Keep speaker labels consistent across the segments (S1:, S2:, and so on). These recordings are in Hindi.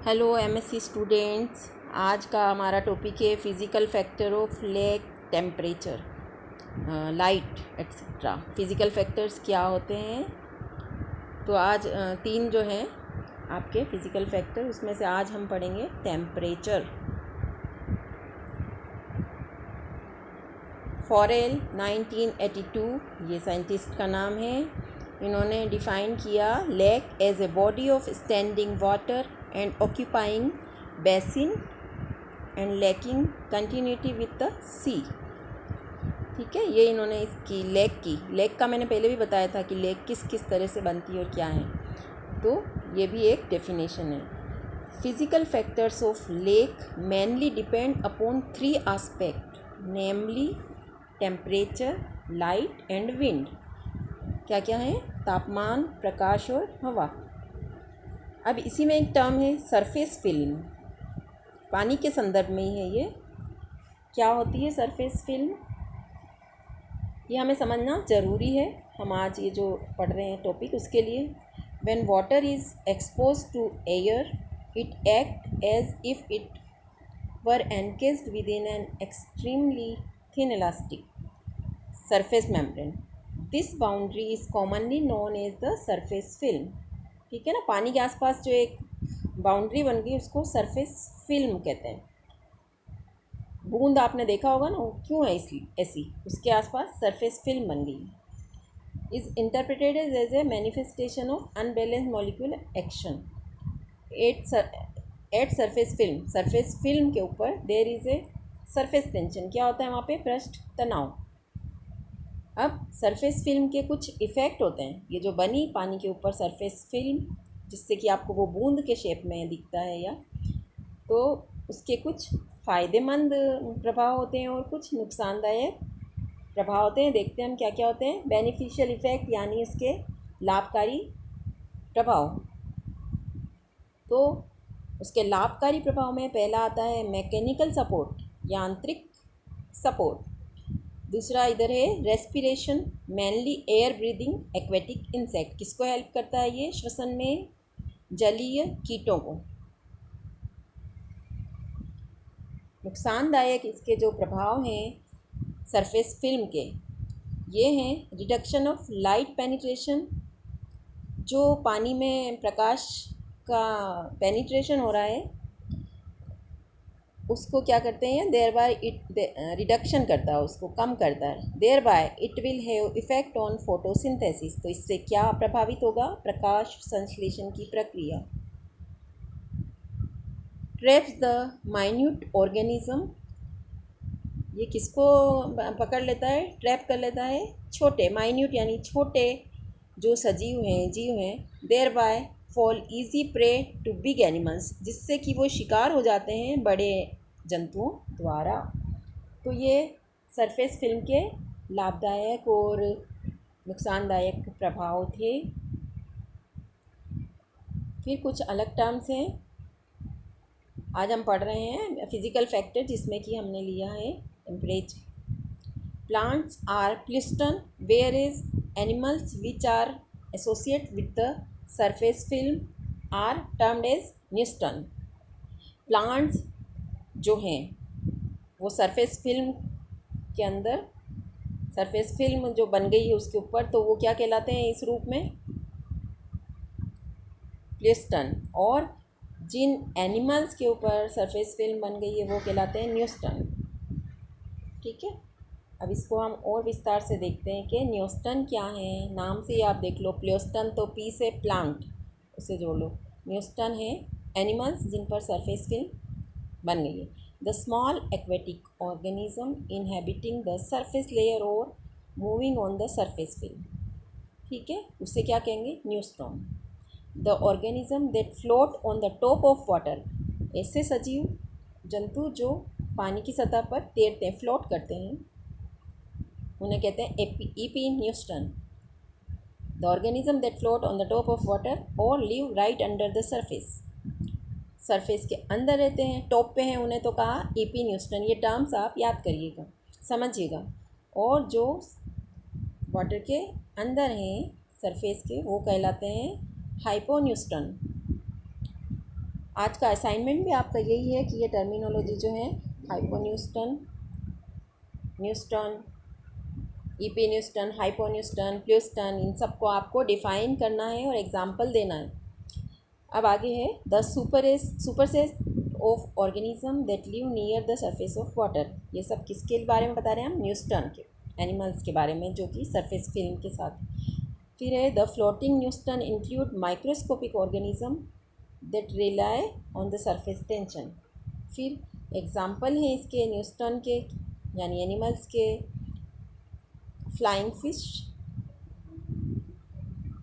S1: Hello MSc students. आज का हमारा टॉपिक है physical factor of lake temperature, light etcetera. Physical factors क्या होते हैं। तो आज तीन जो हैं आपके फिज़िकल फैक्टर, उसमें से आज हम पढ़ेंगे टेम्परेचर। फॉरेल 1982 ये साइंटिस्ट का नाम है। इन्होंने डिफ़ाइन किया lake as a body of standing water and occupying basin and lacking continuity with the sea. ठीक है, ये इन्होंने इसकी लेक का मैंने पहले भी बताया था कि लेक किस किस तरह से बनती है और क्या है, तो ये भी एक डेफिनेशन है। Physical factors of lake mainly depend upon three aspect, namely temperature, light and wind. क्या क्या है? तापमान, प्रकाश और हवा। अब इसी में एक टर्म है सरफेस फिल्म, पानी के संदर्भ में ही है ये। क्या होती है सरफेस फिल्म, ये हमें समझना ज़रूरी है। हम आज ये जो पढ़ रहे हैं टॉपिक उसके लिए। When water is expose to air it act as if it were encased within an extremely thin elastic surface membrane. This boundary is commonly known as the surface film. ठीक है ना, पानी के आसपास जो एक बाउंड्री बन गई उसको सरफेस फिल्म कहते हैं। बूंद आपने देखा होगा ना, वो क्यों है इसलिए ऐसी, उसके आसपास सरफेस फिल्म बन गई। Is interpreted as a manifestation of unbalance molecular action at surface film के ऊपर there is a surface tension. क्या होता है वहाँ पे? पृष्ठ तनाव। अब सरफेस फिल्म के कुछ इफ़ेक्ट होते हैं, ये जो बनी पानी के ऊपर सरफेस फिल्म, जिससे कि आपको वो बूंद के शेप में दिखता है, या तो उसके कुछ फ़ायदेमंद प्रभाव होते हैं और कुछ नुकसानदायक प्रभाव होते हैं। देखते हैं हम क्या क्या होते हैं। बेनिफिशियल इफ़ेक्ट यानी उसके लाभकारी प्रभाव। तो उसके लाभकारी प्रभाव में पहला आता है मैकेनिकल सपोर्ट, यांत्रिक सपोर्ट। दूसरा इधर है respiration, mainly air breathing aquatic insect. किसको हेल्प करता है ये? श्वसन में जलीय कीटों को। नुकसानदायक इसके जो प्रभाव हैं सरफेस फिल्म के, ये हैं रिडक्शन ऑफ लाइट पेनिट्रेशन। जो पानी में प्रकाश का पेनिट्रेशन हो रहा है उसको क्या करते हैं, देयर बाय इट रिडक्शन करता है, उसको कम करता है। Thereby it will have effect on photosynthesis. तो इससे क्या प्रभावित होगा? प्रकाश संश्लेषण की प्रक्रिया। ट्रैप्स द माइन्यूट ऑर्गेनिज्म, ये किसको पकड़ लेता है? ट्रैप कर लेता है छोटे, माइन्यूट यानी छोटे जो सजीव हैं, जीव हैं। Thereby fall easy prey to big animals, जिससे कि वो शिकार हो जाते हैं बड़े जंतुओं द्वारा। तो ये सरफेस फिल्म के लाभदायक और नुकसानदायक प्रभाव थे। फिर कुछ अलग टर्म्स हैं आज हम पढ़ रहे हैं फिज़िकल फैक्टर, जिसमें कि हमने लिया है temperature. Plants are pleuston whereas animals which are associate with the surface film are termed as neuston. Plants जो हैं वो सरफेस फिल्म के अंदर, सरफेस फिल्म जो बन गई है उसके ऊपर, तो वो क्या कहलाते हैं इस रूप में? प्लूस्टन। और जिन एनिमल्स के ऊपर सरफेस फिल्म बन गई है वो कहलाते हैं न्यूस्टन। ठीक है, अब इसको हम और विस्तार से देखते हैं कि न्यूस्टन क्या है। नाम से ही आप देख लो, प्लूस्टन तो पी से प्लांट, उसे जोड़ लो। न्यूस्टन है एनिमल्स जिन पर सरफेस फिल्म बन गई है। The small aquatic organism inhabiting the surface layer और moving on the surface film. ठीक है, उससे क्या कहेंगे? Neuston. The organism that float on the top of water, ऐसे सजीव जंतु जो पानी की सतह पर तैरते हैं, फ्लोट करते हैं, उन्हें कहते हैं epineuston. The organism that float on the top of water और live right under the surface, surface के अंदर रहते हैं, टॉप पे हैं, उन्हें तो कहा ईपी न्यूस्टन। ये टर्म्स आप याद करिएगा, समझिएगा। और जो वाटर के अंदर हैं सरफेस के, वो कहलाते हैं हाइपोन्यूस्टन। आज का असाइनमेंट भी आपका यही है कि ये टर्मिनोलॉजी जो है हाइपोन्यूस्टन, न्यूस्टन, ईपीन्यूस्टन, हाइपोन्यूस्टन, प्लूस्टन, इन सबको आपको डिफ़ाइन करना है और एग्जाम्पल देना है। अब आगे है the superset of organism that live near the surface of water. ये सब किसके बारे में बता रहे हैं हम? न्यूस्टन के एनिमल्स के बारे में जो कि सरफेस फिल्म के साथ। फिर है the floating Newstone include microscopic organism that rely on the surface tension. फिर एग्जाम्पल हैं इसके न्यूस्टन के यानी एनिमल्स के, फ्लाइंग फिश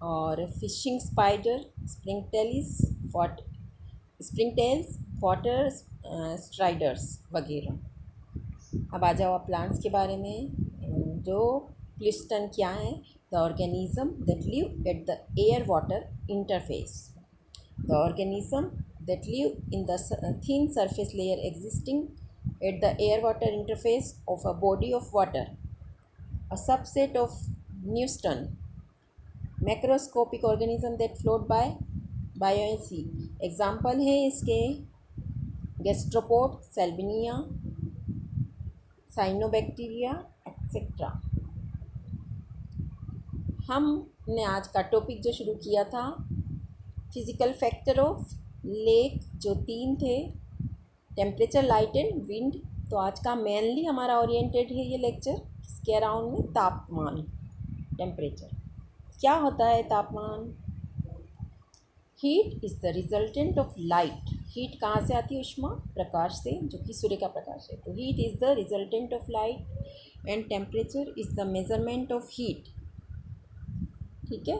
S1: और फिशिंग स्पाइडर, स्प्रिंगटेल्स, वाटर स्ट्राइडर्स वगैरह। अब आ जाओ आप प्लांट्स के बारे में। जो प्लूस्टन क्या है? The organism that live at the air water interface. The organism that live in the thin surface layer existing at the air water interface of a body of water, a subset of Newton, macroscopic organism that float by buoyancy। Example है इसके गैस्ट्रोपोड, सेल्विनिया, साइनोबैक्टीरिया एक्सेट्रा। हमने आज का टॉपिक जो शुरू किया था फिज़िकल फैक्टर ऑफ लेक, जो 3 थे, टेम्परेचर, लाइट एंड विंड। तो आज का मेनली हमारा ओरिएंटेड है ये लेक्चर किसके अराउंड में? तापमान, टेम्परेचर। क्या होता है तापमान? Heat is the resultant of light. Heat कहाँ से आती है? ऊष्मा, प्रकाश से, जो कि सूर्य का प्रकाश है। तो heat is the resultant of light and temperature is the measurement of heat. ठीक है।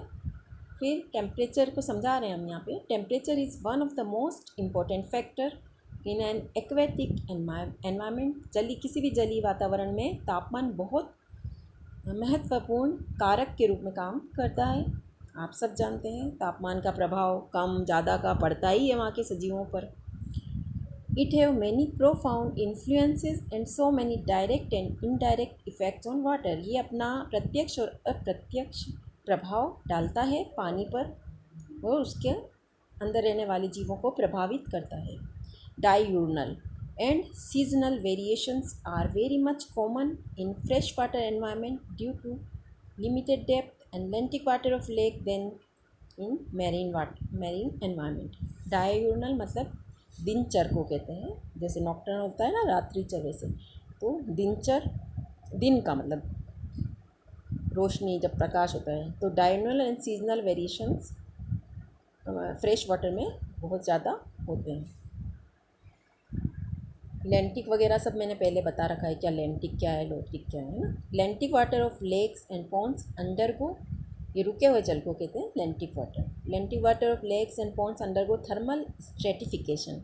S1: फिर टेम्परेचर को समझा रहे हैं हम यहाँ पे। Temperature is one of the most important factor in an aquatic environment. किसी भी जलीय वातावरण में तापमान बहुत महत्वपूर्ण कारक के रूप में काम करता है। आप सब जानते हैं तापमान का प्रभाव कम ज़्यादा का पड़ता ही है वहाँ के सजीवों पर। It have many profound influences and so many direct and indirect effects on water. ये अपना प्रत्यक्ष और अप्रत्यक्ष प्रभाव डालता है पानी पर और उसके अंदर रहने वाले जीवों को प्रभावित करता है। डायurnal and seasonal variations are very much common in freshwater environment due to limited depth and lentic water of lake than in marine environment। डायurnal मतलब दिनचर को कहते हैं, जैसे नॉक्टर्नल होता है ना रात्रिचर, वैसे। तो दिनचर दिन का मतलब रोशनी, जब प्रकाश होता है। तो diurnal and seasonal variations fresh water में बहुत ज़्यादा होते हैं। लेंटिक वगैरह सब मैंने पहले बता रखा है, क्या लेंटिक क्या है, लोटिक क्या है ना। Lentic water of lakes and ponds undergo, ये रुके हुए जल को कहते हैं lentic water. Lentic water of lakes and ponds undergo thermal stratification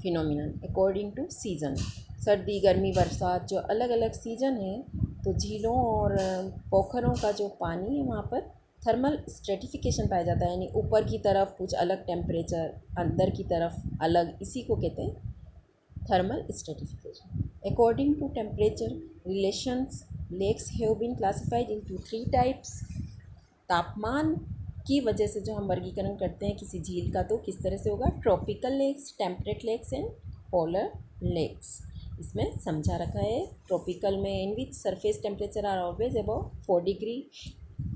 S1: phenomenon according to season. सर्दी, गर्मी, बरसात, जो अलग अलग सीजन है, तो झीलों और पोखरों का जो पानी है वहाँ पर थर्मल स्ट्रेटिफिकेशन पाया जाता है, यानी ऊपर की तरफ कुछ अलग टेम्परेचर, अंदर की तरफ अलग, इसी को कहते हैं thermal stratification। According to temperature relations, lakes have been classified into 3 types। तापमान की वजह से जो हम वर्गीकरण करते हैं किसी झील का, तो किस तरह से होगा? Tropical lakes, temperate lakes and polar lakes. इसमें समझा रखा है ट्रॉपिकल में in which surface temperature are always above 4 degree.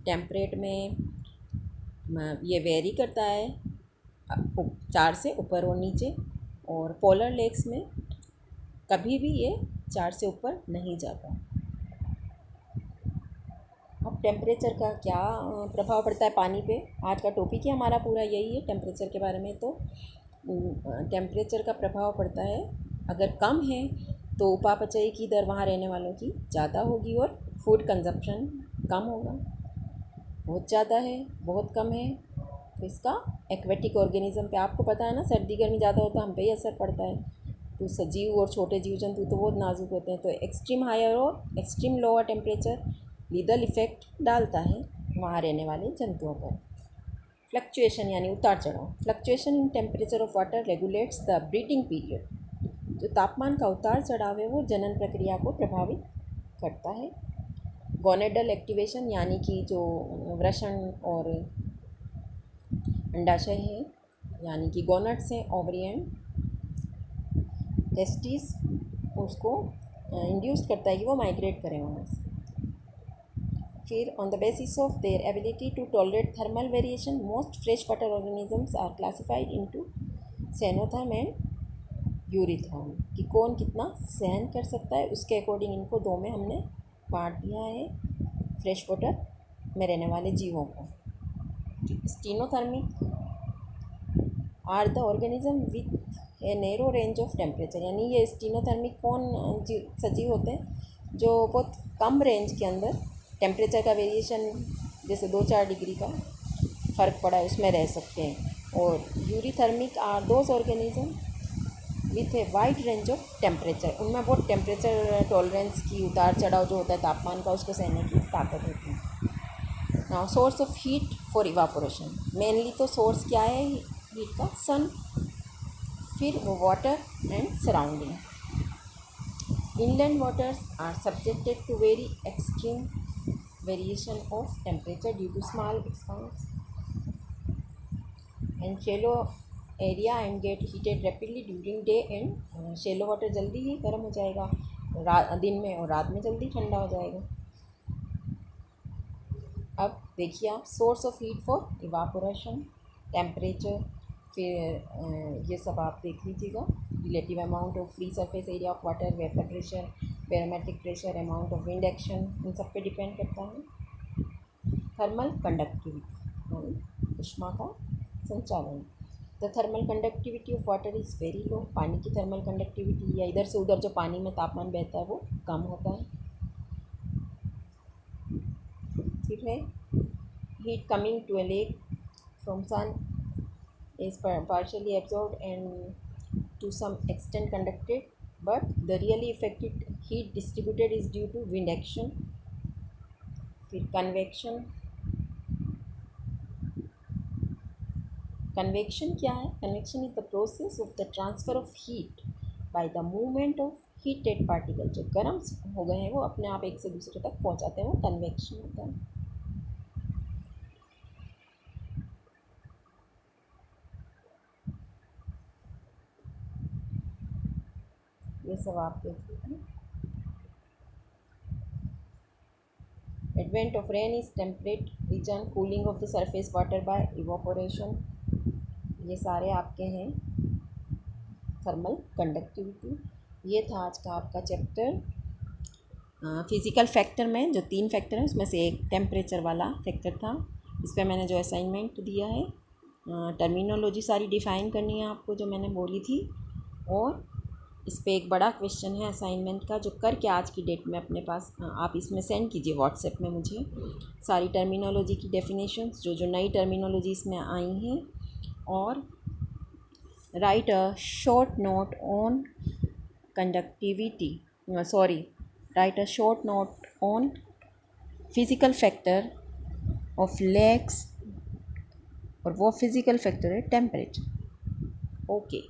S1: Temperate में ये वेरी करता है 4 से ऊपर और नीचे, और पोलर लेक्स में कभी भी ये 4 से ऊपर नहीं जाता। अब टेम्परेचर का क्या प्रभाव पड़ता है पानी पे? आज का टॉपिक ही हमारा पूरा यही है टेम्परेचर के बारे में। तो टेम्परेचर का प्रभाव पड़ता है, अगर कम है तो उपापचय की दर वहाँ रहने वालों की ज़्यादा होगी और फूड कंजप्शन कम होगा। बहुत ज़्यादा है, बहुत कम है, तो इसका एक्वेटिक ऑर्गेनिज्म पे, आपको पता है ना, सर्दी गर्मी ज़्यादा होता है हम पे ही असर पड़ता है। तो सजीव और छोटे जीव जंतु तो बहुत नाजुक होते हैं। तो एक्सट्रीम हायर और एक्सट्रीम लोअर टेम्परेचर लीदल इफ़ेक्ट डालता है वहाँ रहने वाले जंतुओं पर। फ्लक्चुएशन यानी उतार चढ़ाव। Fluctuation in temperature of water regulates the breeding period. जो तापमान का उतार चढ़ाव है वो जनन प्रक्रिया को प्रभावित करता है। गोनेडल एक्टिवेशन यानी कि जो वृषण और अंडाशय है यानी कि गोनट्स हैं, ओवरी एंड टेस्टिस उसको इंड्यूस करता है कि वो माइग्रेट करें वहाँ से। फिर on the basis of their ability to tolerate thermal variation most fresh water organisms are classified into stenotherm and eurytherm, कि कौन कितना सहन कर सकता है, उसके अकॉर्डिंग इनको दो में हमने बांट दिया है फ्रेश वाटर में रहने वाले जीवों को। Stenothermic are the organism with a narrow range of temperature, यानी ये स्टीनोथर्मिक कौन सजीव होते हैं जो बहुत कम रेंज के अंदर टेम्परेचर का वेरिएशन जैसे 2-4 डिग्री का फ़र्क पड़ा है उसमें रह सकते हैं। और eurythermic are those organism with a wide range of temperature, उनमें बहुत टेम्परेचर टॉलरेंस की उतार चढ़ाव जो होता है तापमान का उसको सहने की ताकत होती है। Now source of heat for evaporation, mainly तो सोर्स क्या है हीट का, सन, फिर वो water and surrounding. Inland waters are subjected to very extreme variation of temperature due to small expanse and shallow area and get heated rapidly during day and shallow water जल्दी ही गर्म हो जाएगा दिन में और रात में जल्दी ठंडा हो जाएगा। अब देखिए आप source of heat for evaporation, temperature, फिर ये सब आप देख लीजिएगा। Relative amount of free surface area of water, vapour pressure, barometric pressure, amount of wind action, इन सब पे डिपेंड करता है। थर्मल कंडक्टिविटी, ऊष्मा का संचालन। The thermal conductivity of water is very low, पानी की थर्मल कंडक्टिविटी या इधर से उधर जो पानी में तापमान बहता है वो कम होता है। फिर है heat coming to a lake from sun is partially absorbed and to some extent conducted, but the really effective heat distributed is due to wind action. फिर convection, convection क्या है? Convection is the process of the transfer of heat by the movement of heated particles, जो गर्म हो गए हैं वो अपने आप एक से दूसरे तक पहुंचाते हैं, वो convection होता है। ये सब आप देख लीजिए। Advent of rain is temperate region, cooling of the surface water by evaporation, ये सारे आपके हैं थर्मल कंडक्टिविटी। ये था आज का आपका चैप्टर फिज़िकल फैक्टर में जो 3 फैक्टर हैं उसमें से एक टेम्परेचर वाला फैक्टर था। इस पर मैंने जो असाइनमेंट दिया है, टर्मिनोलॉजी सारी डिफ़ाइन करनी है आपको जो मैंने बोली थी, और इस पे एक बड़ा क्वेश्चन है असाइनमेंट का जो करके आज की डेट में अपने पास आप इसमें सेंड कीजिए व्हाट्सएप में मुझे सारी टर्मिनोलॉजी की डेफिनेशंस जो नई टर्मिनोलॉजी इसमें आई हैं, और write a short note on conductivity write a short note on physical factor of lakes, और वो फिज़िकल फैक्टर है टेम्परेचर। ओके।